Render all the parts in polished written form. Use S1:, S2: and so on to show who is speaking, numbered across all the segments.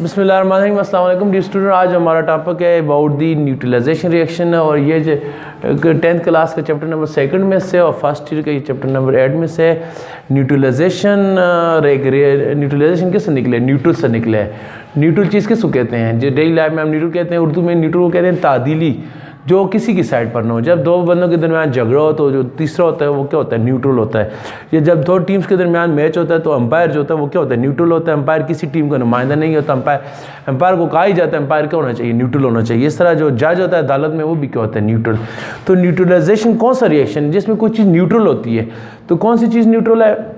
S1: बिस्मिल्लाहिर्रहमानिर्रहीम, अस्सलाम वालेकुम डियर स्टूडेंट। आज हमारा टॉपिक है अबाउट दी न्यूट्रलाइजेशन रिएक्शन और ये जो 10th क्लास का चैप्टर नंबर 2 में से और फर्स्ट ईयर का ये चैप्टर नंबर 8 में से न्यूट्रलाइजेशन न्यूट्रलाइजेशन किससे निकले? न्यूट्रल से निकले है। न्यूट्रल चीज़ किसको कहते हैं? जो डेली लाइफ में हम न्यूट्रल कहते हैं, उर्दू में न्यूट्रल को कहते हैं तादीली, जो किसी की साइड पर ना हो। जब दो बंदों के दरमियान झगड़ा हो तो जो तीसरा होता है वो क्या होता है? न्यूट्रल होता है। या जब दो टीम्स के दरमियान मैच होता है तो अंपायर जो होता है वो क्या होता है? न्यूट्रल होता है। अंपायर किसी टीम का नुमाइंदा नहीं होता। अंपायर को कहा ही जाता है अंपायर क्या होना चाहिए? न्यूट्रल होना चाहिए। इस तरह जो जज होता है अदालत में वो भी क्या होता है? न्यूट्रल। तो न्यूट्रलाइजेशन कौन सा रिएक्शन जिसमें कोई चीज़ न्यूट्रल होती है? तो कौन सी चीज़ न्यूट्रल है?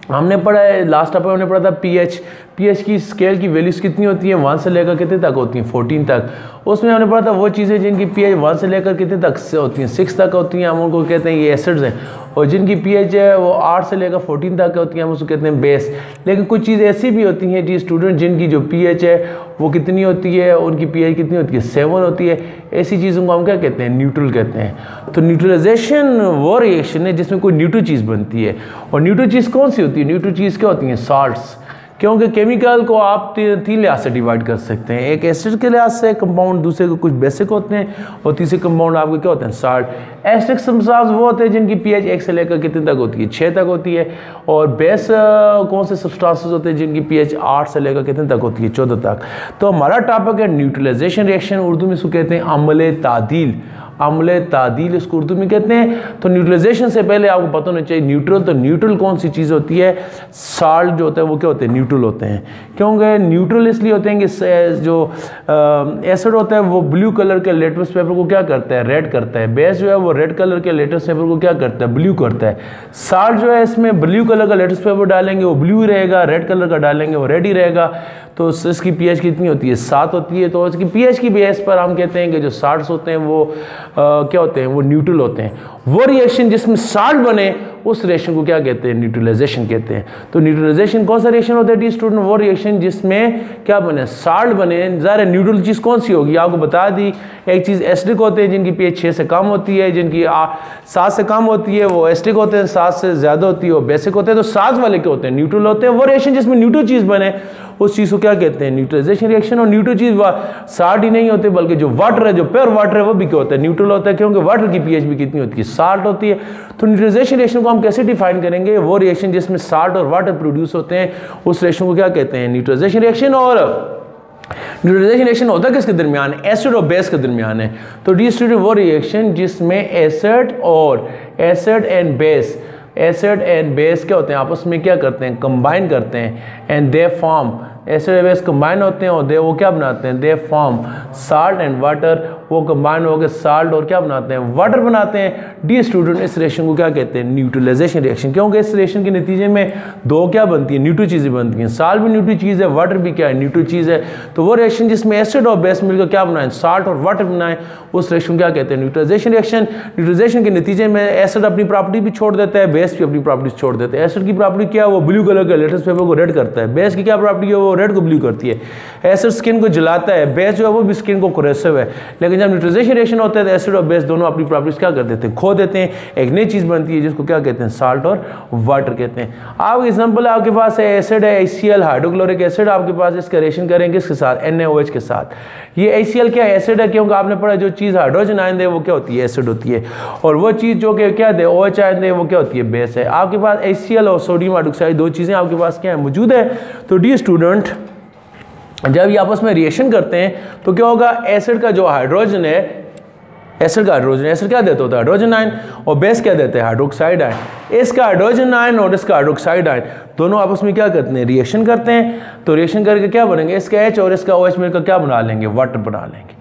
S1: हमने पढ़ा है लास्ट टाइम हमने पढ़ा था पीएच की स्केल की वैल्यूज कितनी होती है? 1 से लेकर कितने तक होती हैं? 14 तक। उसमें हमने पढ़ा था वो चीज़ें जिनकी पीएच 1 से लेकर कितने तक से होती हैं? 6 तक होती हैं, हम उनको कहते हैं ये एसिड्स हैं। और जिनकी पीएच है वो 8 से लेकर 14 तक होती हैं, हम उसको कहते हैं बेस। लेकिन कुछ चीज़ ऐसी भी होती हैं जी स्टूडेंट जिनकी जो पीएच है वो कितनी होती है? उनकी पीएच कितनी होती है? 7 होती है। ऐसी चीज़ों को हम क्या कहते हैं? न्यूट्रल कहते हैं। तो न्यूट्रलाइजेशन वो रिएक्शन है जिसमें कोई न्यूट्रल चीज़ बनती है। और न्यूट्रल चीज़ कौन सी होती है? न्यूट्रल चीज़ क्या होती हैं? साल्ट्स। क्योंकि केमिकल को आप 3 लिहाज से डिवाइड कर सकते हैं। एक एसिड के लिहाज से कंपाउंड, दूसरे को कुछ बेसिक होते हैं और तीसरे कंपाउंड आपके क्या होते हैं? साल्ट। एसिडिक सब्सटेंस वो होते हैं जिनकी पीएच 1 से लेकर कितने तक होती है? 6 तक होती है। और बेस कौन से सब्सटेंसेस होते हैं जिनकी पीएच 8 से लेकर कितने तक होती है? 14 तक। तो हमारा टॉपिक है न्यूट्रलाइजेशन रिएक्शन। उर्दू में इसको कहते हैं अमले तादील। अमले तादील इसको उर्दू में कहते हैं। तो न्यूट्रलाइजेशन से पहले आपको पता होना चाहिए न्यूट्रल। तो न्यूट्रल कौन सी चीज़ होती है? साल्ट जो होता है वो क्या होते हैं? न्यूट्रल होते हैं। क्योंकि न्यूट्रल इसलिए होते हैं कि जो एसिड होता है वो ब्लू कलर के लेटरस पेपर को क्या करता है? रेड करता है। बेस जो है वो रेड कलर के लेटरस पेपर को क्या करता है? ब्लू करता है। साल्ट जो है इसमें ब्लू कलर का लेटरस पेपर डालेंगे वो ब्लू ही रहेगा, रेड कलर का डालेंगे वो रेड ही रहेगा। तो इसकी पीएच कितनी होती है? 7 होती है। तो इसकी पीएच की बेस पर हम कहते हैं कि जो साल्ट्स होते हैं वो क्या होते हैं? वो न्यूट्रल होते हैं। वो रिएक्शन जिसमें साल्ट बने उस रिएक्शन को क्या कहते हैं? न्यूट्रलाइजेशन कहते हैं। तो न्यूट्रलाइजेशन कौन सा रिएक्शन होता है डी स्टूडेंट? वो रिएक्शन जिसमें क्या बने? साल्ट बने। ज़ाहिर न्यूट्रल चीज़ कौन सी होगी? आपको बता दी। एक चीज़ एसिडिक होते हैं जिनकी पीएच 6 से कम होती है, जिनकी 7 से कम होती है वो एसिडिक होते हैं, 7 से ज़्यादा होती है वो बेसिक होते हैं। तो 7 वाले क्या होते हैं? न्यूट्रल होते हैं। वो रिएक्शन जिसमें न्यूट्रल चीज़ बने उस चीज़ को क्या कहते हैं? Neutralization reaction. और न्यूट्रल चीज़ साल्ट ही नहीं होते बल्कि जो वाटर है, जो प्योर वाटर है वो भी क्या होता है? न्यूट्रल होता है। क्योंकि वाटर की पीएच भी कितनी होती है? साल्ट होती है। तो न्यूट्रलाइजेशन रिएक्शन को हम कैसे डिफाइन करेंगे? वो रिएक्शन जिसमें साल्ट और वाटर प्रोड्यूस होते हैं उस रिएक्शन को क्या कहते हैं? Neutralization reaction. और न्यूट्रलाइजेशन रिएक्शन होता है किसके दरमियान? एसिड और बेस के दरमियान है। तो डी स्टूडेंट वो रिएक्शन जिसमें एसिड एंड बेस क्या होते हैं? आपस में क्या करते हैं? कंबाइन करते हैं। एंड दे फॉर्म एसिड और बेस कंबाइन होते हैं और दे वो क्या बनाते हैं? They form salt and water. वो कंबाइन होकर साल्ट और क्या बनाते हैं? वाटर बनाते हैं। डी स्टूडेंट इस रिएक्शन को क्या कहते हैं? Neutralization reaction. क्योंकि इस रिएक्शन के नतीजे में दो क्या बनती है? न्यूट्रल चीज़ें बनती हैं। साल्ट भी न्यूट्रल चीज़ है, वाटर भी क्या है? न्यूट्रल चीज़ है। तो वो रिएक्शन जिसमें एसिड और बेस मिलकर क्या बनाए? साल्ट और वाटर बनाए उस रिएक्शन को क्या कहते हैं? Neutralization reaction. न्यूट्रलाइजेशन के नतीजे में एसिड अपनी प्रॉपर्टी भी छोड़ देता है, बेस भी अपनी प्रॉपर्टी छोड़ देता है। एसिड की प्रॉपर्टी क्या है? वो ब्लू कलर के लेटरस पेपर को रेड करता है। बेस की क्या प्रॉपर्टी है? वो रेड को ब्लू करती है। एसिड स्किन को जलाता है, बेस जो है वो भी स्किन को कोरेसिव है। लेकिन जब न्यूट्रलाइजेशन रिएक्शन होता है तो एसिड और बेस दोनों अपनी प्रॉपर्टीज क्या कर देते हैं? खो देते हैं। एक नई चीज़ बनती है जिसको क्या कहते हैं? साल्ट और वाटर कहते हैं। आप एग्जांपल आपके पास है एसिड है HCl हाइड्रोक्लोरिक एसिड। आपके पास इसका रिएक्शन करेंगे किसके साथ? NaOH के साथ। ये HCl क्या एसिड है? क्योंकि आपने पढ़ा जो चीज़ हाइड्रोजन आयन दे वो क्या होती है? एसिड होती है। और वो चीज़ जो कि क्या दे? OH आयन दे वो क्या होती है? बेस है। आपके पास HCl और सोडियम हाइड्रोक्साइड दो चीज़ें आपके पास क्या है? मौजूद है। तो डी स्टूडेंट जब ये आपस में रिएक्शन करते हैं तो क्या होगा? एसिड का जो हाइड्रोजन है, एसिड का हाइड्रोजन, एसिड क्या देता होता है? Hydrogen ion. और बेस क्या देते हैं? Hydroxide ion. इसका हाइड्रोजन आयन और इसका हाइड्रोक्साइड आयन दोनों आपस में क्या करते हैं? रिएक्शन करते हैं। तो रिएक्शन करके क्या बनेंगे? इसका H और इसका OH मिलकर क्या बना लेंगे? वाटर बना लेंगे।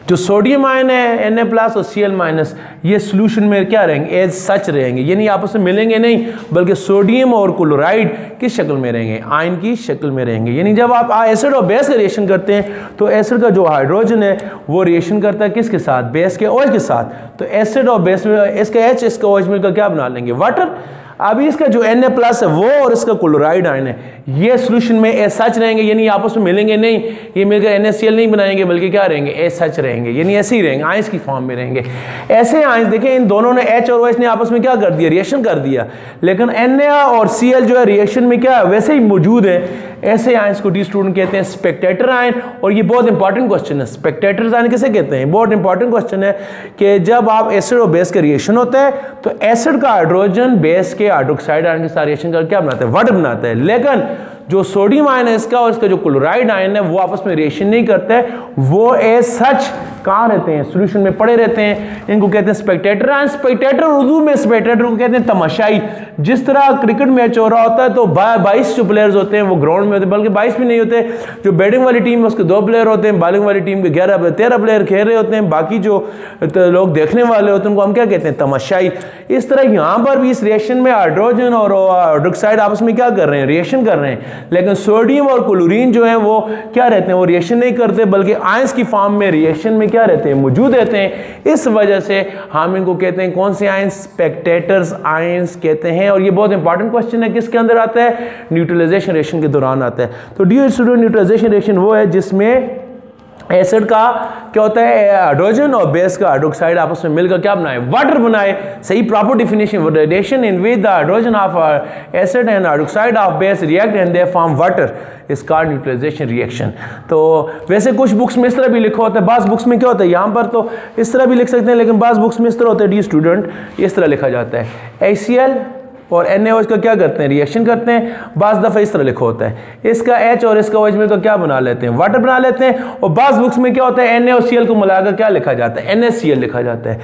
S1: जो सोडियम आयन है Na+ और Cl- ये सोल्यूशन में क्या रहेंगे? एज सच रहेंगे, यानी आपस में मिलेंगे नहीं बल्कि सोडियम और क्लोराइड किस शक्ल में रहेंगे? आयन की शक्ल में रहेंगे। यानी जब आप एसिड और बेस का रिएक्शन करते हैं तो एसिड का जो हाइड्रोजन है वो रिएक्शन करता है किसके साथ? बेस के OH के साथ। तो एसिड और बेस में इसका H इसका OH मिलकर क्या बना लेंगे? वाटर। अभी इसका जो Na+ है वो और इसका क्लोराइड आयन है ये सोल्यूशन में एज सच रहेंगे, यानी आपस में मिलेंगे नहीं। ये मिलकर NaCl नहीं बनाएंगे बल्कि क्या रहेंगे? एज सच रहेंगे, यानी ऐसे ही रहेंगे, आयंस की फॉर्म में रहेंगे। ऐसे आयंस देखें इन दोनों ने H और OH ने आपस में क्या कर दिया? रिएक्शन कर दिया। लेकिन Na और Cl जो है रिएक्शन में क्या है? वैसे ही मौजूद है। ऐसे आयंस को डी स्टूडेंट कहते हैं स्पेक्टेटर आयन। और ये बहुत इंपॉर्टेंट क्वेश्चन है, स्पेक्टेटर आयन किसे कहते हैं, बहुत इंपॉर्टेंट क्वेश्चन है कि जब आप एसिड और बेस का रिएक्शन होता है तो एसिड का हाइड्रोजन बेस के हाइड्रोक्साइड आयन के साथ रिएक्शन करके क्या बनाता है, वाटर बनाता है। लेकिन जो सोडियम आयन है इसका और इसका जो क्लोराइड आयन है वो आपस में रिएक्शन नहीं करते हैं, वो एज सच कहाँ रहते हैं, सॉल्यूशन में पड़े रहते हैं। इनको कहते हैं स्पेक्टेटर आयन। स्पेक्टेटर उर्दू में स्पेक्टेटर को कहते हैं तमाशाई। जिस तरह क्रिकेट मैच हो रहा होता है तो 22 जो प्लेयर्स होते हैं वो ग्राउंड में होते हैं, बल्कि 22 भी नहीं होते, जो बैटिंग वाली टीम है उसके 2 प्लेयर होते हैं, बॉलिंग वाली टीम के 13 प्लेयर खेल रहे होते हैं, बाकी जो लोग देखने वाले होते हैं उनको हम क्या कहते हैं, तमाशाई। इस तरह यहाँ पर भी इस रिएक्शन में हाइड्रोजन और हाइड्रोक्साइड आपस में क्या कर रहे हैं, रिएक्शन कर रहे हैं। लेकिन सोडियम और क्लोरीन जो है वो क्या रहते हैं, वो रिएक्शन नहीं करते, बल्कि आयंस की फॉर्म में रिएक्शन में क्या रहते हैं, मौजूद रहते हैं। इस वजह से हम इनको कहते हैं कौन से आयंस, स्पेक्टेटर्स आयंस कहते हैं। और ये बहुत इंपॉर्टेंट क्वेश्चन है, किसके अंदर आता है, न्यूट्रलाइजेशन रिएक्शन के दौरान आता है। तो डियर स्टूडेंट, न्यूट्रलाइजेशन रिएक्शन वो है जिसमें एसिड का क्या होता है, हाइड्रोजन और बेस का हाइड्रोक्साइड आपस में मिलकर क्या बनाए, वाटर बनाए। सही proper definition, reaction in which the hydrogen of acid and hydroxide of base react and they form water is called neutralization reaction. तो वैसे कुछ बुक्स में इस तरह भी लिखा होता है, बास बुक्स में क्या होता है, यहाँ पर तो इस तरह भी लिख सकते हैं, लेकिन बास बुक्स में इस तरह होता है डी स्टूडेंट, इस तरह लिखा जाता है HCl और NaOH का क्या करते हैं, रिएक्शन करते हैं। बास दफ़ा इस तरह लिखा होता है, इसका H और इसका OH में तो क्या बना लेते हैं, वाटर बना लेते हैं। और बास बुक्स में क्या होता है, Na और Cl को मिलाकर क्या लिखा जाता है, NaCl लिखा जाता है।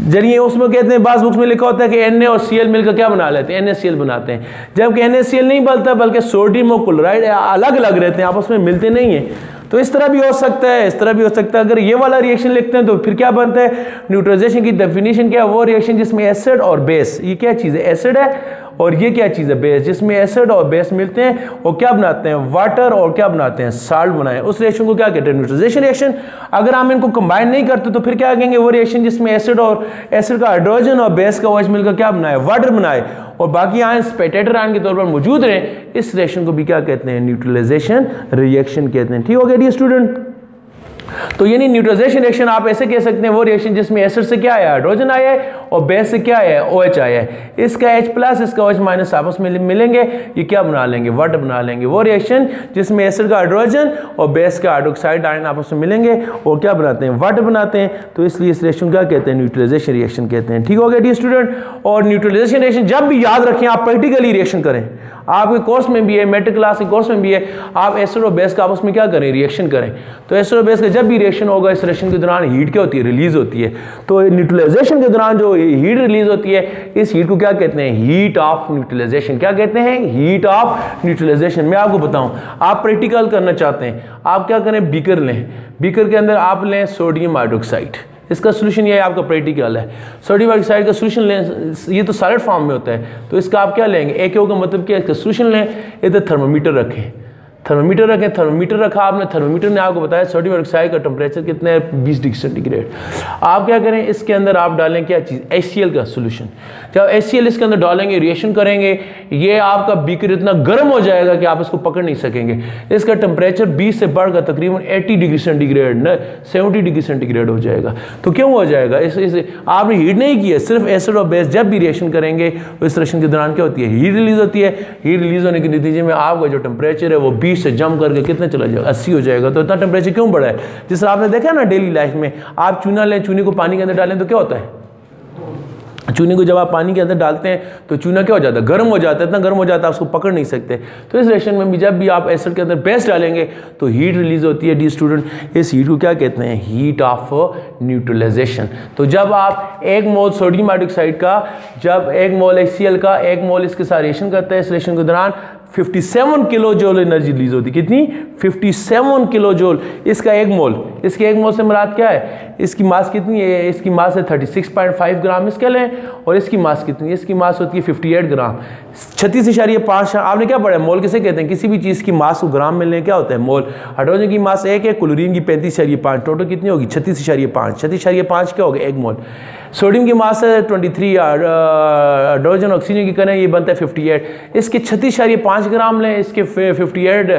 S1: जरिए उसमें कहते हैं, बास बुक्स में लिखा होता है कि Na और Cl मिलकर क्या बना लेते हैं, NaCl बनाते हैं। जबकि NaCl नहीं बनता, बल्कि सोडियम और क्लोराइड अलग अलग रहते हैं, आपस में मिलते नहीं हैं। तो इस तरह भी हो सकता है, इस तरह भी हो सकता है। अगर ये वाला रिएक्शन लिखते हैं तो फिर क्या बनता है, न्यूट्रलाइजेशन की डेफिनेशन क्या है, वो रिएक्शन जिसमें एसिड और बेस, ये क्या चीज़ है, एसिड है, और ये क्या चीज़ है, बेस, जिसमें एसिड और बेस मिलते हैं वो क्या बनाते हैं, वाटर और क्या बनाते हैं, साल्ट बनाए। उस रिएक्शन को क्या कहते हैं, न्यूट्रलाइजेशन रिएक्शन। अगर हम इनको कंबाइन नहीं करते तो फिर क्या कहेंगे, वो रिएक्शन जिसमें एसिड का हाइड्रोजन और बेस का OH मिलकर क्या बनाए, वाटर बनाए, और बाकी आयन स्पेक्टेटर आयन के तौर पर मौजूद रहे। इस रिएक्शन को भी क्या कहते हैं, न्यूट्रलाइजेशन रिएक्शन कहते हैं। ठीक हो गया डी स्टूडेंट। तो यानी न्यूट्रलाइजेशन रिएक्शन आप ऐसे कह सकते हैं, वो रिएक्शन जिसमें एसिड से क्या आया, हाइड्रोजन आया है, और बेस से क्या आया है, OH आया है। इसका H प्लस इसका OH माइनस आपस में मिलेंगे, ये क्या बना लेंगे, वाटर बना लेंगे। वो रिएक्शन जिसमें एसिड का हाइड्रोजन और बेस का हाइड्रोक्साइड आयन आपस में मिलेंगे और क्या बनाते हैं, वाटर बनाते हैं। तो इसलिए इस रिएक्शन क्या कहते हैं, न्यूट्रलाइजेशन रिएक्शन कहते हैं। ठीक हो गया डी स्टूडेंट। और न्यूट्रलाइजेशन रिएक्शन जब भी याद रखें, आप प्रैक्टिकली रिएक्शन करें, आपके कोर्स में भी है, मेट्रिक क्लास के कोर्स में भी है, आप एसिड और बेस का आपस में क्या करें, रिएक्शन करें। तो एसिड और बेस का जब भी रिएक्शन होगा, इस रिएक्शन के दौरान हीट क्या होती है, रिलीज होती है। तो न्यूट्रलाइजेशन के दौरान जो हीट रिलीज होती है, इस हीट को क्या कहते हैं, हीट ऑफ न्यूट्रलाइजेशन। क्या कहते हैं, हीट ऑफ न्यूट्रलाइजेशन। मैं आपको बताऊं, आप प्रैक्टिकल करना चाहते हैं, आप क्या करें, बीकर लें, बीकर के अंदर आप लें सोडियम हाइड्रोक्साइड, इसका सोल्यूशन ये आपका प्रैक्टिकल है। सोडियम हाइड्रोक्साइड का सोल्यूशन लें, ये तो सॉलिड फॉर्म में होता है, तो इसका आप क्या लेंगे, AKO का मतलब क्या है, इसका सोल्यूशन लें। इधर थर्मोमीटर रखें, थर्मोमीटर रखें, थर्मोमीटर रखा आपने, थर्मोमीटर ने आपको बताया सोडियम हाइड्रोक्साइड का टेम्परेचर कितना है, 20 डिग्री सेंटीग्रेड। आप क्या करें, इसके अंदर आप डालें क्या चीज़, HCl का सोल्यूशन। जब HCl इसके अंदर डालेंगे, रिएक्शन करेंगे, ये आपका बीकर इतना गर्म हो जाएगा कि आप इसको पकड़ नहीं सकेंगे। इसका टेम्परेचर 20 से बढ़कर तकरीबन 80 डिग्री सेंटीग्रेड, 70 डिग्री सेंटीग्रेड हो जाएगा। तो क्यों हो जाएगा, इस आपने हीट नहीं किया, सिर्फ एसिड और बेस जब भी रिएक्शन करेंगे तो इस रिएक्शन के दौरान क्या होती है, हीट रिलीज होती है। हीट रिलीज होने के नतीजे में आपका जो टेम्परेचर है वो 20 से जम करके कितने चला जाएगा, 80 हो जाएगा। तो इतना टेम्परेचर क्यों बढ़ा है, जिस तरह आपने देखा ना डेली लाइफ में, आप चूना लें, चूने को पानी के अंदर डालें तो क्या होता है, चूने को जब आप पानी के अंदर डालते हैं तो चूना क्या हो जाता है, गर्म हो जाता है, इतना गर्म हो जाता है आप उसको पकड़ नहीं सकते। तो इस रिएक्शन में भी जब भी आप एसिड के अंदर बेस डालेंगे तो हीट रिलीज होती है डी स्टूडेंट। इस हीट को क्या कहते हैं, हीट ऑफ न्यूट्रलाइजेशन। तो जब आप 1 मोल सोडियम हाइड्रोक्साइड का, जब 1 मोल HCl का 1 मोल इसके साथ रिएक्शन करते हैं, इस रिएक्शन के दौरान 57 किलो जूल एनर्जी रिलीज होती। कितनी, 57 किलो जूल। इसका 1 मोल, इसके 1 मोल से मुराद क्या है, इसकी मास कितनी है, इसकी मास है 36.5 ग्राम इसके लें, और इसकी मास कितनी है, इसकी मास होती है 58 ग्राम। 36.5 आपने क्या पढ़ा है, मोल किसे कहते हैं, किसी भी चीज़ की मास को ग्राम में लें क्या होता है, मोल। हाइड्रोजन की मास 1 है, क्लोरीन की 35.5, टोटल कितनी होगी 36.5, 36.5 क्या होगा 1 मोल। सोडियम की मास है 23, हाइड्रोजन ऑक्सीजन की करें ये बनता है 58, इसके 36.5 5 ग्राम लें, इसके 58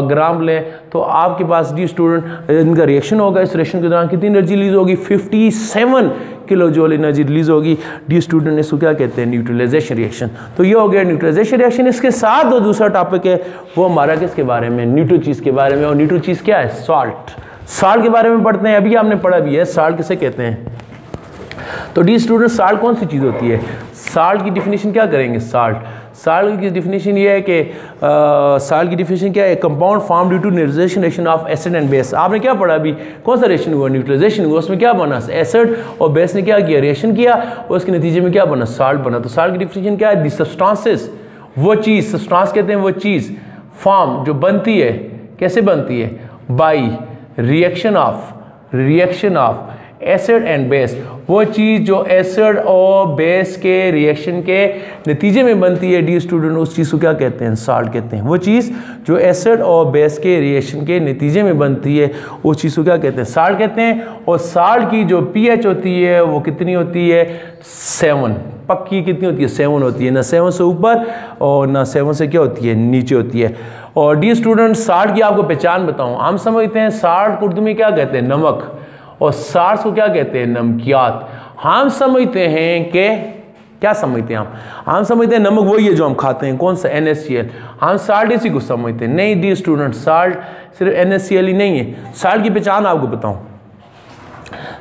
S1: ग्राम लें, तो आपके पास डी स्टूडेंट इनका रिएक्शन होगा। इस रिएक्शन के दौरान कितनी एनर्जी रिलीज होगी? 57 किलो जूल एनर्जी रिलीज होगी। डी स्टूडेंट इसको क्या कहते हैं? Neutralization reaction. तो ये हो गया न्यूट्रलाइजेशन रिएक्शन। इसके साथ जो दूसरा टॉपिक है वो हमारा किसके बारे में? न्यूट्रल चीज़ के बारे में। और न्यूट्रल चीज़ क्या है? सॉल्ट। सॉल्ट के बारे में पढ़ते हैं। अभी आपने पढ़ा भी है सॉल्ट किसे कहते हैं। तो डी स्टूडेंट सॉल्ट कौन सी चीज़ होती है? सॉल्ट की डिफिनीशन क्या करेंगे? सॉल्ट की डिफिनीशन ये है कि सॉल्ट की डिफिनीशन क्या है? Compound form due to neutralization reaction of acid and base. आपने क्या पढ़ा अभी? कौन सा रिएक्शन हुआ? न्यूट्रलाइजेशन हुआ। उसमें क्या बना? एसिड और बेस ने क्या किया? रिएक्शन किया और उसके नतीजे में क्या बना? सॉल्ट बना। तो सॉल्ट की डिफिनीशन क्या है? दी सब्सटेंसेस, वो चीज़, सब्सटेंस कहते हैं वो चीज़, फॉर्म जो बनती है, कैसे बनती है? By reaction of acid and base. वो चीज़ जो एसिड और बेस के रिएक्शन के नतीजे में बनती है डी स्टूडेंट, उस चीज़ को क्या कहते हैं? सॉल्ट कहते हैं। वो चीज़ जो एसिड और बेस के रिएक्शन के नतीजे में बनती है उस चीज़ को क्या कहते हैं? सॉल्ट कहते हैं। और सॉल्ट की जो पीएच होती है वो कितनी होती है? 7। पक्की कितनी होती है? 7 होती है। ना 7 से ऊपर और ना 7 से क्या होती है? नीचे होती है। और डी स्टूडेंट सॉल्ट की आपको पहचान बताऊँ। हम समझते हैं सॉल्ट को उर्दू में क्या कहते हैं? नमक। और सार्स को क्या कहते हैं? नमकियात। हम समझते हैं कि क्या समझते हैं हम समझते हैं नमक वही है जो हम खाते हैं। कौन सा? NaCl। हम साल्ट इसी को समझते हैं। नहीं डी स्टूडेंट, साल्ट सिर्फ NaCl ही नहीं है। साल्ट की पहचान आपको बताऊं।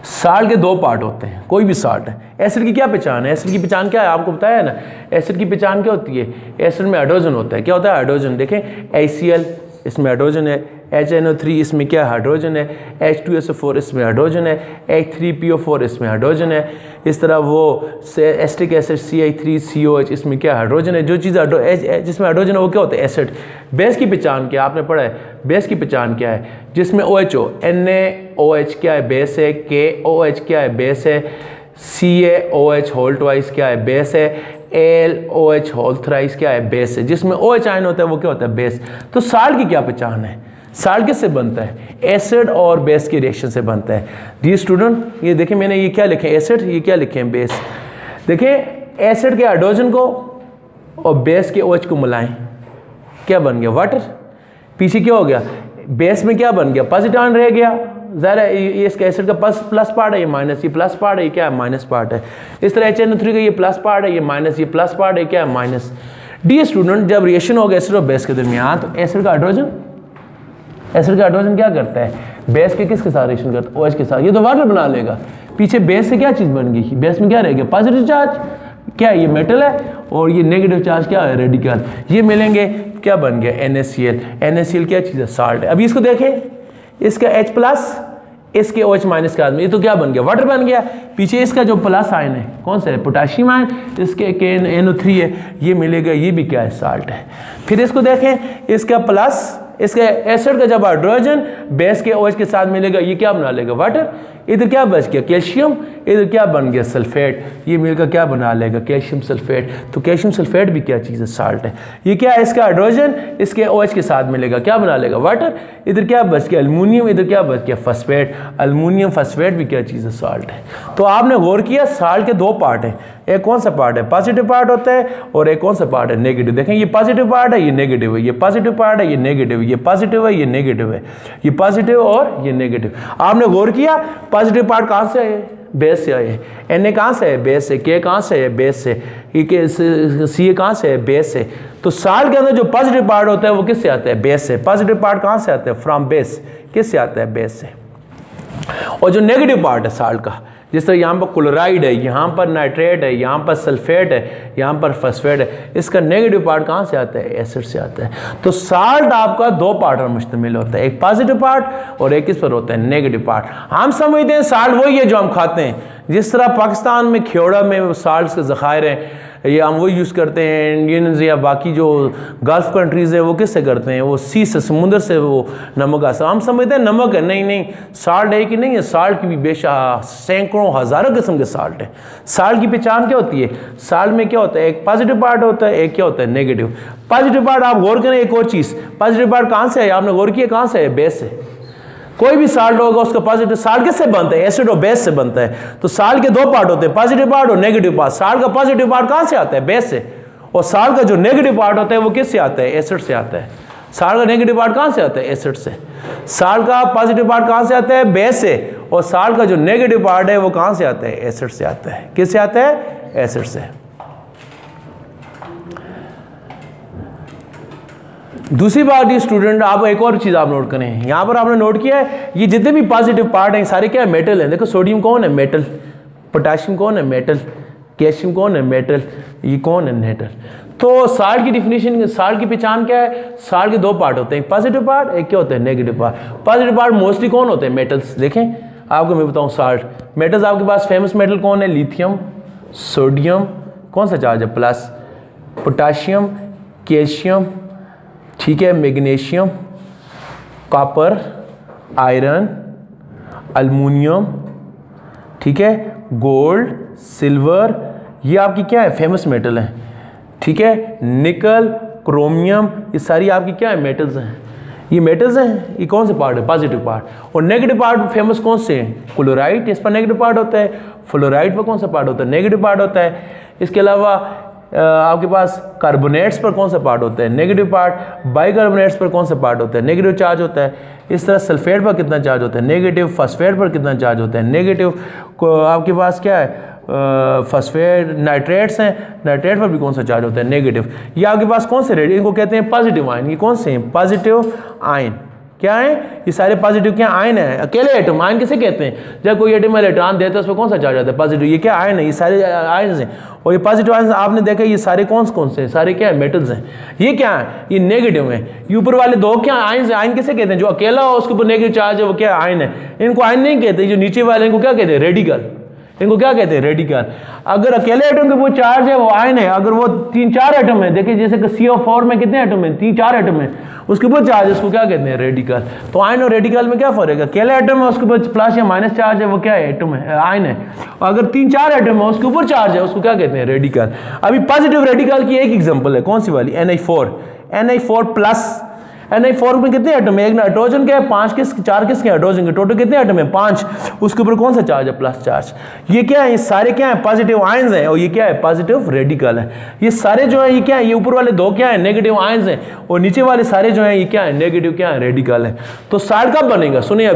S1: साल्ट के 2 पार्ट होते हैं, कोई भी साल्ट है। एसिड की क्या पहचान है? एसिड की पहचान क्या है? आपको बताया है ना। एसिड की पहचान क्या होती है? एसिड में हाइड्रोजन होता है। क्या होता है? हाइड्रोजन। देखें HCl इसमें हाइड्रोजन है, HNO3 इसमें क्या है? हाइड्रोजन है, H2SO4 इसमें हाइड्रोजन है, H3PO4 इसमें हाइड्रोजन है। इस तरह वो एसिटिक एसिड CH3COH इसमें क्या? हाइड्रोजन है। जो चीज़ जिसमें हाइड्रोजन है वो क्या होता है? एसिड। बेस की पहचान क्या? आपने पढ़ा है बेस की पहचान क्या है? जिसमें OH हो, NaOH क्या है? बेस है। KOH क्या है? बेस है। CaOH होल ट्वाइस क्या है? बेस है। LOH होल थ्राइस क्या है? बेस है। जिसमें OH आयन होता है वो क्या होता है? बेस। तो साल्ट की क्या पहचान है? साल्ट किससे बनता है? एसिड और बेस के रिएक्शन से बनता है। डी स्टूडेंट ये देखें मैंने ये क्या लिखे? एसिड। ये क्या लिखे हैं? बेस। देखें एसिड के हाइड्रोजन को और बेस के OH को मिलाएं, क्या बन गया? वाटर। पीछे क्या हो गया? बेस में क्या बन गया? पॉजिटिव आयन रह गया। ज़ाहिर है ये इसका एसिड का प्लस पार्ट है, ये माइनस, ये प्लस पार्ट है, ये क्या है? माइनस पार्ट है। इस तरह HNO3 का ये प्लस पार्ट है, ये माइनस, ये प्लस पार्ट है, क्या है? माइनस। डी स्टूडेंट जब रिएक्शन होगा एसिड और बेस के दरमियान तो एसिड का हाइड्रोजन क्या करता है? बेस के किसके साथ रिएक्शन करता है? OH के साथ। ये तो वाटर बना लेगा। पीछे बेस से क्या चीज़ बन गई? बेस में क्या रह गया? Positive charge. क्या है? ये मेटल है और ये नेगेटिव चार्ज क्या है? रेडिकल। ये मिलेंगे, क्या बन गया? NaCl। NaCl क्या चीज़ है? साल्ट है। अभी इसको देखें, इसका H+, इसके OH- का आदमी, ये तो क्या बन गया? वाटर बन गया। पीछे इसका जो प्लस आयन है कौन सा है? Potassium ion. इसके NO3 है, ये मिलेगा, ये भी क्या है? साल्ट है। फिर इसको देखें, इसका प्लस, इसके एसिड का जब हाइड्रोजन बेस के OH के साथ मिलेगा, ये क्या बना लेगा? वाटर। इधर क्या बच गया? कैल्शियम। इधर क्या बन गया? सल्फेट। ये मिलकर क्या बना लेगा? Calcium sulphate. तो कैल्शियम सल्फेट भी क्या चीज़ है? साल्ट है। ये क्या है? इसका हाइड्रोजन इसके OH के साथ मिलेगा, क्या बना लेगा? वाटर। इधर क्या बच गया? अल्मोनियम। इधर क्या बच गया? फॉस्फेट। अल्मोनियम फॉस्फेट भी क्या चीज़ है? साल्ट है। तो आपने गौर किया साल्ट के 2 पार्ट हैं। एक कौन सा पार्ट है? पॉजिटिव पार्ट होता है और एक कौन सा पार्ट है? नेगेटिव। देखें ये पॉजिटिव पार्ट है, ये नेगेटिव है। ये पॉजिटिव पार्ट है, ये नेगेटिव है। ये पॉजिटिव है, ये नेगेटिव है। ये पॉजिटिव और ये नेगेटिव। आपने गौर किया पॉजिटिव पार्ट कहाँ से आए? बेस से आए। Na कहाँ से है? बेस से। K कहाँ से है? बेस से। Ca कहाँ से है? बेस से। तो साल्ट के अंदर जो पॉजिटिव पार्ट होता है वो किससे आता है? बेस से। पॉजिटिव पार्ट कहाँ से आता है? From base. किससे आता है? बेस से। और जो नेगेटिव पार्ट है साल्ट का, जिस तरह यहाँ पर क्लोराइड है, यहाँ पर नाइट्रेट है, यहाँ पर सल्फेट है, यहाँ पर फॉस्फेट है, इसका नेगेटिव पार्ट कहाँ से आता है? एसिड से आता है। तो साल्ट आपका 2 पार्ट पर मुश्तमिल होता है, एक पॉजिटिव पार्ट और एक किस पर होता है? Negative part. हम समझते हैं साल्ट वही है जो हम खाते हैं। जिस तरह पाकिस्तान में खेड़ा में साल्ट के ज़खायर हैं, या हम वो यूज़ करते हैं, इंडियंस या बाकी जो गल्फ़ कंट्रीज़ है वो किससे करते हैं? वो सी से, समुंदर से वो नमक आता। हम समझते हैं नमक है, नहीं, साल्ट है कि नहीं है? साल्ट की भी बेशक सैकड़ों हज़ारों किस्म के साल्ट है। साल्ट की पहचान क्या होती है? साल्ट में क्या होता है? एक पॉजिटिव पार्ट होता है, एक क्या होता है? नेगेटिव। पॉजिटिव पार्ट आप गौर करें, एक और चीज़, पॉजिटिव पार्ट कहाँ से है? आपने गौर किया कहाँ से है? बेस से। कोई भी साल्ट होगा उसका पॉजिटिव, साल्ट किससे बनता है? एसिड और बेस से बनता है। तो साल्ट के 2 पार्ट होते हैं, पॉजिटिव पार्ट और नेगेटिव पार्ट। साल्ट का पॉजिटिव पार्ट कहाँ से आता है? बेस से। और साल्ट का जो नेगेटिव पार्ट होता है वो किससे आता है? एसिड से आता है। साल्ट का नेगेटिव पार्ट कहाँ से आता है? एसिड से। साल्ट का पॉजिटिव पार्ट कहाँ से आता है? बेस से। और साल्ट का जो नेगेटिव पार्ट है वो कहाँ से आता है? एसिड से आता है। किससे आता है? एसिड से। दूसरी बात ये स्टूडेंट, आप एक और चीज़ आप नोट करें, यहाँ पर आपने नोट किया है ये जितने भी पॉजिटिव पार्ट हैं सारे क्या है? मेटल है। देखो सोडियम कौन है? मेटल। पोटाशियम कौन है? मेटल। कैल्शियम कौन है? मेटल। ये कौन है? मेटल। तो साल्ट की डिफिनीशन, साल्ट की पहचान क्या है? साल्ट के दो पार्ट होते हैं, पॉजिटिव पार्ट, एक क्या होता है? Negative part. Positive part mostly कौन होते हैं? मेटल्स। देखें आपको मैं बताऊं साल्ट मेटल्स, आपके पास फेमस मेटल कौन है? लिथियम, सोडियम, कौन सा चार्ज है? प्लस। पोटाशियम, कैल्शियम, ठीक है, मैग्नीशियम, कॉपर, आयरन, अल्मीनियम, ठीक है, गोल्ड, सिल्वर, ये आपकी क्या है? फेमस मेटल है। ठीक है, निकल, क्रोमियम, ये सारी आपकी क्या है? मेटल्स हैं। ये मेटल्स हैं। ये कौन से पार्ट है? Positive part. और नेगेटिव पार्ट फेमस कौन से हैं? क्लोराइड, इस पर नेगेटिव पार्ट होता है। फ्लोराइड पर कौन सा पार्ट होता है? नेगेटिव पार्ट होता है। इसके अलावा आपके पास कार्बोनेट्स पर कौन सा पार्ट होता है? Negative part. बाइकार्बोनेट्स पर कौन सा पार्ट होता है? नेगेटिव चार्ज होता है। इस तरह सल्फेट पर कितना चार्ज होता है? नेगेटिव। फॉस्फेट पर कितना चार्ज होता है? नेगेटिव। आपके पास क्या है? फॉस्फेट, नाइट्रेट्स हैं, नाइट्रेट पर भी कौन सा चार्ज होता है? नेगेटिव। ये आपके पास कौन से रेड, इनको कहते हैं पॉजिटिव आयन। ये कौन से हैं? Positive ion. क्या है? ये सारे पॉजिटिव क्या आयन है? अकेले एटम। आयन किसे कहते हैं? जब कोई एटम इलेक्ट्रॉन देता है उस पर कौन सा चार्ज आता है? पॉजिटिव। ये क्या आयन है? ये सारे आयन हैं। और ये पॉजिटिव आयन आपने देखा ये सारे कौन से हैं? सारे क्या है? मेटल्स हैं। ये क्या है? ये नेगेटिव है। ये ऊपर वाले दो क्या आयन है? आयन किसे कहते हैं? जो अकेला हो उसके ऊपर नेगेटिव चार्ज है वो क्या आयन है। इनको आयन नहीं कहते। जो नीचे वाले इनको क्या कहते हैं? रेडिकल। इनको क्या कहते हैं? रेडिकल। अगर अकेले एटम के वो चार्ज है वो आयन है। अगर वो 3-4 एटम है, देखिए जैसे कि CO4 में कितने एटम है? 3-4 एटम है, उसके ऊपर चार्ज है, उसको क्या कहते हैं? रेडिकल। तो आयन और रेडिकल में क्या फर्क है? अकेले एटम है उसके ऊपर प्लस या माइनस चार्ज है, वो क्या है? एटम है, आयन है। अगर 3-4 एटम है उसके ऊपर चार्ज है, उसको क्या कहते हैं? रेडिकल। अभी पॉजिटिव रेडिकल की एक एग्जांपल है, कौन सी वाली? NI4 plus. NI4 में कितने एटम है? एक नाइट्रोजन के 5 किस 4 किसके हाइड्रोजन के? टोटल कितने एटम है? 5। उसके ऊपर कौन सा चार्ज है? Plus charge. ये क्या है? ये सारे क्या है? पॉजिटिव आयंस हैं। और ये क्या है? पॉजिटिव रेडिकल है। ये सारे जो है ये क्या है? ये ऊपर वाले दो क्या है? नेगेटिव आयंस हैं। और नीचे वाले सारे जो है ये क्या है? नेगेटिव क्या है? रेडिकल है। तो साल्ट कब बनेगा? सुनिए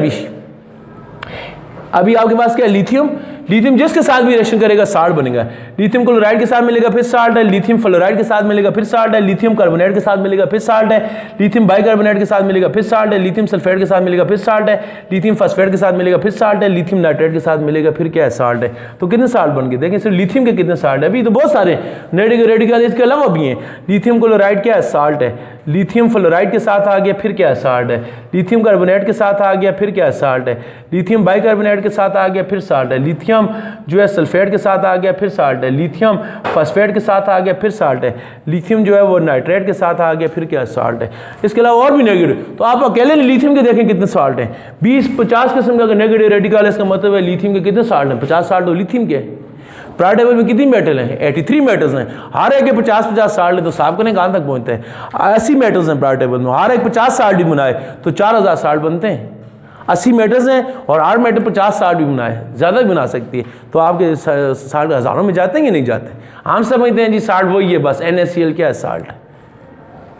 S1: अभी आपके पास क्या है? लिथियम। लिथियम जिसके साथ भी रिएक्शन करेगा साल्ट बनेगा। लिथियम क्लोराइड के साथ मिलेगा फिर साल्ट है। लिथियम फ्लोराइड के साथ मिलेगा फिर साल्ट है। लिथियम कार्बोनेट के साथ मिलेगा फिर साल्ट है। लिथियम बाइकार्बोनेट के साथ मिलेगा फिर साल्ट है। लिथियम सल्फेट के साथ मिलेगा फिर साल्ट है। लिथियम फॉस्फेट के साथ मिलेगा फिर साल्ट है। लिथियम नाइट्रेट के साथ मिलेगा फिर क्या है? साल्ट है। तो कितने साल्ट बन गए? देखिए सिर्फ लिथियम के कितने साल्ट है? अभी तो बहुत सारे रेडिकल इसके अलावा भी हैं। लिथियम क्लोराइड क्या है? साल्ट है। लिथियम फ्लोराइड के साथ आ गया फिर क्या है? साल्ट है। लिथियम कार्बोनेट के साथ आ गया फिर क्या है? साल्ट है। लिथियम बाइकार्बोनेट के साथ आ गया फिर साल्ट है। लिथियम जो है सल्फेट के साथ आ गया फिर साल्ट है। लिथियम फॉस्फेट के साथ आ गया फिर साल्ट है। लिथियम जो है वो नाइट्रेट के साथ आ गया फिर क्या है? साल्ट है। इसके अलावा और भी नेगेटिव। तो आप अकेले लिथियम के देखें कितने साल्ट हैं? 20-50 किस्म का नेगेटिव रेडिकल है। इसका मतलब है लिथियम के कितने साल्ट हैं? 50 साल्ट तो लिथियम के। पीरियोडिक टेबल में कितनी मेटल हैं? 83 मेटल्स हैं। हर एक के 50-50 साल्ट है तो साहब करें कहाँ तक पहुँचते हैं? 80 मेटल्स हैं पीरियोडिक टेबल में। हर एक 50 साल्ट भी बनाए तो 4000 साल्ट बनते हैं। 80 मेटल्स हैं और हर मेटल 50 साल्ट भी बनाए, ज़्यादा भी बना सकती है। तो आपके साल्ट हज़ारों में जाते हैं कि नहीं जाते? हम समझते हैं जी साल्ट वही है बस, NaCl क्या है? साल्ट।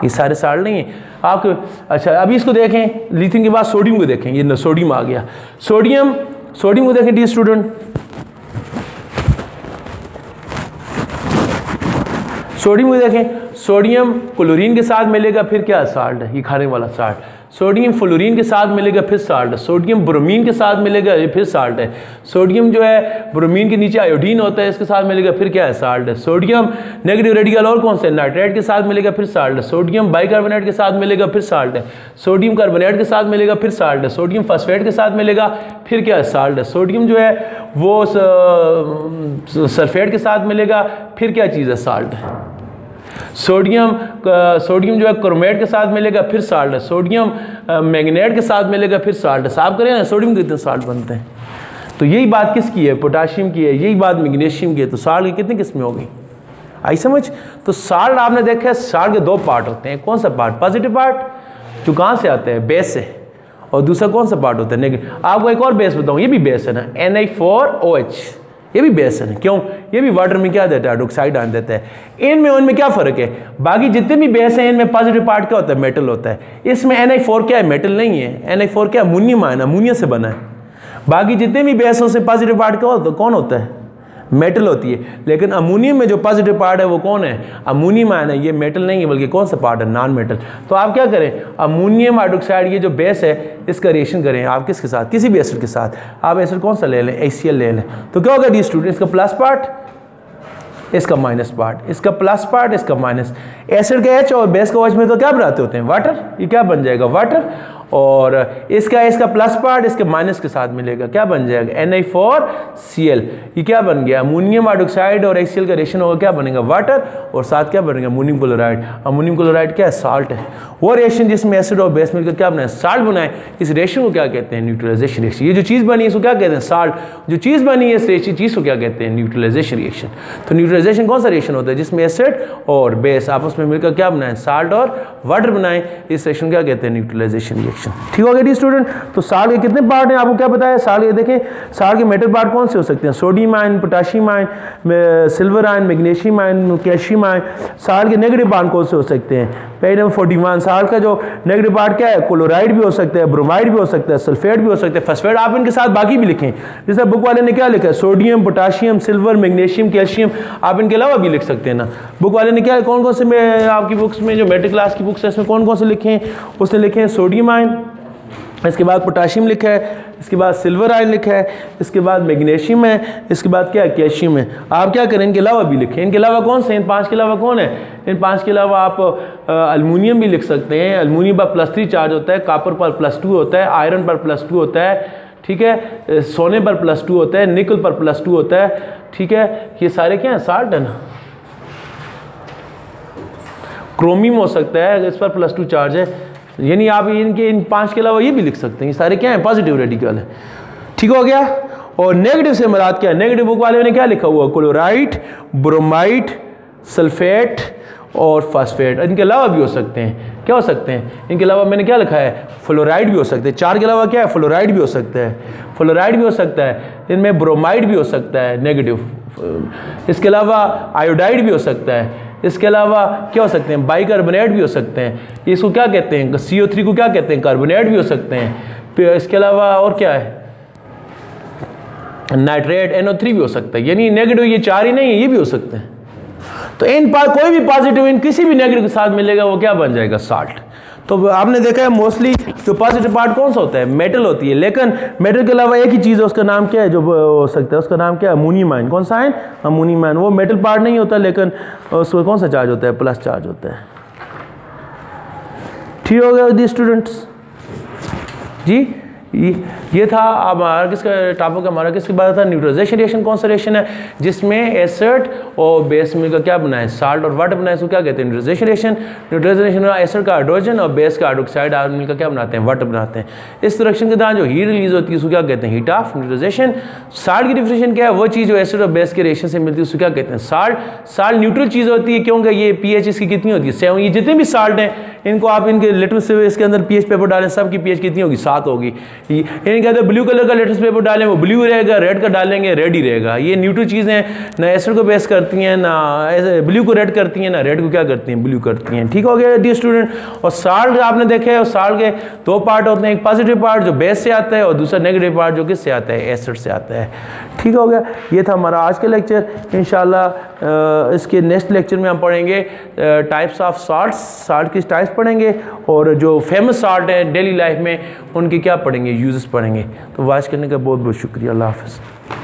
S1: ये सारे साल्ट नहीं है आपके। अच्छा अभी इसको देखें, लिथियम के बाद सोडियम को देखें। ये सोडियम आ गया। सोडियम को देखें डी स्टूडेंट। सोडियम को देखें। सोडियम क्लोरीन के साथ मिलेगा फिर क्या? साल्ट है। ये खाने वाला साल्ट। सोडियम फ्लोरीन के साथ मिलेगा फिर साल्ट है। सोडियम ब्रोमीन के साथ मिलेगा फिर साल्ट है। सोडियम जो है ब्रोमीन के नीचे आयोडीन होता है, इसके साथ मिलेगा फिर क्या है? साल्ट है। सोडियम नेगेटिव रेडिकल और कौन से? नाइट्रेट के साथ मिलेगा फिर साल्ट है। सोडियम बाइकार्बोनेट के साथ मिलेगा फिर साल्ट है। सोडियम कार्बोनेट के साथ मिलेगा फिर साल्ट है। सोडियम फॉस्फेट के साथ मिलेगा फिर क्या है? साल्ट है। सोडियम जो है वो सल्फेट के साथ मिलेगा फिर क्या चीज़ है? साल्ट है। सोडियम जो है क्रोमेट के साथ मिलेगा फिर साल्ट है। सोडियम मैग्नेट के साथ मिलेगा फिर साल्ट है। साफ करें ना सोडियम के कितने साल्ट बनते हैं? तो यही बात किसकी है? पोटाशियम की है। यही बात मैग्नीशियम की है। तो साल्ट की कितनी किस्में होगी? आई समझ? तो साल्ट आपने देखा है, साल्ट के दो पार्ट होते हैं। कौन सा पार्ट? पॉजिटिव पार्ट जो कहाँ से आते हैं? बेस से। और दूसरा कौन सा पार्ट होता है? नेगेटिव। आपको एक और बेस बताऊँ, ये भी बेस है ना, NI4OH। ये भी बेस है, क्यों? ये भी वाटर में क्या देता है? हाइड्रोक्साइड आन देता है। इनमें उनमें क्या फ़र्क है? बाकी जितने भी बेस हैं इनमें पॉजिटिव पार्ट क्या होता है? मेटल होता है। इसमें Na4 क्या है? मेटल नहीं है। Na4 क्या? अमोनियम आयन, अमोनिया से बना है। बाकी जितने भी बेस हैं उससे पॉजिटिव पार्ट क्या होता है? कौन होता है? मेटल होती है। लेकिन अमोनियम में जो पॉजिटिव पार्ट है वो कौन है? अमोनियम आयन है। ये मेटल नहीं है बल्कि कौन सा पार्ट है? Non metal. तो आप क्या करें? अमोनियम हाइड्रोक्साइड ये जो बेस है इसका रिएक्शन करें आप किसके साथ? किसी भी एसिड के साथ। आप एसिड कौन सा ले लें? HCl ले लें। तो क्या होगा डी स्टूडेंट? इसका प्लस पार्ट, इसका माइनस पार्ट, इसका प्लस पार्ट, इसका माइनस। एसिड का H और बेस का OH में तो क्या बनाते होते हैं? वाटर। ये क्या बन जाएगा? वाटर। और इसका प्लस पार्ट इसके माइनस के साथ मिलेगा, क्या बन जाएगा? Na4Cl। ये क्या बन गया? अमोनियम हाइड्रोक्साइड और HCl का रिएक्शन होगा, क्या बनेगा? वाटर। और साथ क्या बनेगा? Ammonium chloride. अमोनियम क्लोराइड क्या है? साल्ट है। वो रिएक्शन जिसमें एसिड और बेस मिलकर क्या बनाए? साल्ट बनाए। इस रिएक्शन को क्या कहते हैं? Neutralization reaction. ये जो चीज़ बनी है इसको क्या कहते हैं? साल्ट। जो चीज़ बनी है इस चीज़ को क्या कहते हैं? Neutralization reaction. तो न्यूट्रलाइजेशन कौन सा रिएक्शन होता है? जिसमें एसिड और बेस आपस में मिलकर क्या बनाए? साल्ट और वाटर बनाए। इस रिएक्शन क्या कहते हैं? Neutralization reaction. ठीक हो गया स्टूडेंट? तो साल्ट के कितने पार्ट हैं आपको क्या बताया? साल्ट के देखें, साल्ट के मेटल पार्ट कौन से हो सकते हैं? Sodium ion, potassium ion, silver ion, magnesium ion, calcium ion. Salt के नेगेटिव पार्ट कौन से हो सकते हैं? Page number 41। साल्ट का जो नेगेटिव पार्ट क्या है? क्लोराइड भी हो सकता है, ब्रोमाइड भी हो सकता है, सल्फेट भी हो सकता है, फॉस्फेट। आप इनके साथ बाकी भी लिखें, जैसे बुक वाले ने क्या लिखा है? Sodium, potassium, silver, magnesium, calcium. आप इनके अलावा भी लिख सकते हैं ना। बुक वाले ने क्या कौन कौन से में आपकी बुक्स में जो मेट्रिक क्लास की बुक्स है इसमें कौन कौन से लिखे हैं? उसने लिखे हैं सोडियम आयन, इसके बाद पोटाशियम लिखा है, इसके बाद सिल्वर आयन लिखा है, इसके बाद मैग्नीशियम है, इसके बाद क्या है? कैल्शियम है। आप क्या करें? इनके अलावा भी लिखें। इनके अलावा कौन से? इन 5 के अलावा कौन है? इन 5 के अलावा आप अल्मोनियम भी लिख सकते हैं। अल्मोनियम पर +3 चार्ज होता है, कापर पर +2 होता है, आयरन पर +2 होता है, ठीक है, सोने पर +2 होता है, निकल पर +2 होता है, ठीक है। ये सारे क्या हैं? साल्ट है ना। क्रोमियम हो सकता है, इस पर +2 चार्ज है। यानी आप इनके इन 5 के अलावा ये भी लिख सकते हैं। ये सारे क्या हैं? पॉजिटिव रेडिकल है। ठीक हो गया। और नेगेटिव से मुराद क्या है? नेगेटिव बुक वाले ने क्या लिखा हुआ? क्लोराइड, ब्रोमाइड, सल्फेट और फास्फेट। इनके अलावा भी हो सकते हैं। क्या हो सकते हैं? इनके अलावा मैंने क्या लिखा है? फ्लोराइड भी हो सकते हैं। 4 के अलावा क्या है? फ्लोराइड भी हो सकता है, फ्लोराइड भी हो सकता है, इनमें ब्रोमाइड भी हो सकता है नेगेटिव। इसके अलावा आयोडाइड भी हो सकता है। इसके अलावा क्या हो सकते हैं? बाइकार्बोनेट भी हो सकते हैं। इसको क्या कहते हैं? CO3 को क्या कहते हैं? कार्बोनेट भी हो सकते हैं। इसके अलावा और क्या है? नाइट्रेट, NO3 भी हो सकता है। यानी नेगेटिव ये 4 ही नहीं है, ये भी हो सकते हैं। तो इन कोई भी पॉजिटिव इन किसी भी नेगेटिव के साथ मिलेगा वो क्या बन जाएगा? साल्ट। तो आपने देखा है मोस्टली जो पॉजिटिव पार्ट कौन सा होता है? मेटल होती है। लेकिन मेटल के अलावा एक ही चीज़ है, उसका नाम क्या है जो हो सकता है? उसका नाम क्या है? Ammonium ion. कौन सा आयन? Ammonium ion. वो मेटल पार्ट नहीं होता लेकिन उसको कौन सा चार्ज होता है? प्लस चार्ज होता है। ठीक हो गया दी स्टूडेंट्स जी। ये था हमारा किसका टॉपिक? हमारा किसकी बात था? Neutralization reaction. कौन सा रिएक्शन है? जिसमें एसिड और बेस मिलकर क्या बनाए? साल्ट और वाटर बनाए। इसको क्या कहते हैं? Neutralization reaction. न्यूट्रलाइजेशन रिएक्शन में एसिड का हाइड्रोजन और बेस का हाइड्रोक्साइड मिलकर क्या बनाते हैं? वाटर बनाते हैं। इस रिएक्शन के दौरान जो हीट रिलीज होती है उसको क्या कहते हैं? Heat of neutralization. साल्ट की डिफिनेशन क्या है? वो चीज़ जो एसिड और बेस के रिएक्शन से मिलती है उसको क्या कहते हैं? साल्ट। साल्ट न्यूट्रल चीज़ होती है क्योंकि ये pH इसकी कितनी होती है? 7। ये जितने भी साल्ट हैं इनको आप इनके लिटमस से इसके अंदर pH पेपर डालें, सब की pH कितनी होगी? 7 होगी। इनके ब्लू कलर का लिटमस पेपर डालें वो ब्लू रहेगा, रेड का डालेंगे रेड ही रहेगा। ये न्यूट्रल चीज़ें ना एसिड को बेस करती हैं, ना ब्लू को रेड करती हैं, ना रेड को क्या करती हैं? ब्लू करती हैं। ठीक हो गया डियर स्टूडेंट। और साल्ट आपने देखे है, और साल्ट के 2 पार्ट होते हैं, एक पॉजिटिव पार्ट जो बेस से आता है और दूसरा नेगेटिव पार्ट जो किससे आता है? एसिड से आता है। ठीक हो गया। ये था हमारा आज का लेक्चर। इंशाल्लाह इसके नेक्स्ट लेक्चर में हम पढ़ेंगे टाइप्स ऑफ साल्ट्स, साल्ट की टाइप्स पढ़ेंगे, और जो फेमस साल्ट है डेली लाइफ में उनके क्या पढ़ेंगे? यूजेस पढ़ेंगे। तो वॉच करने का बहुत बहुत शुक्रिया। अल्लाह हाफ़िज़।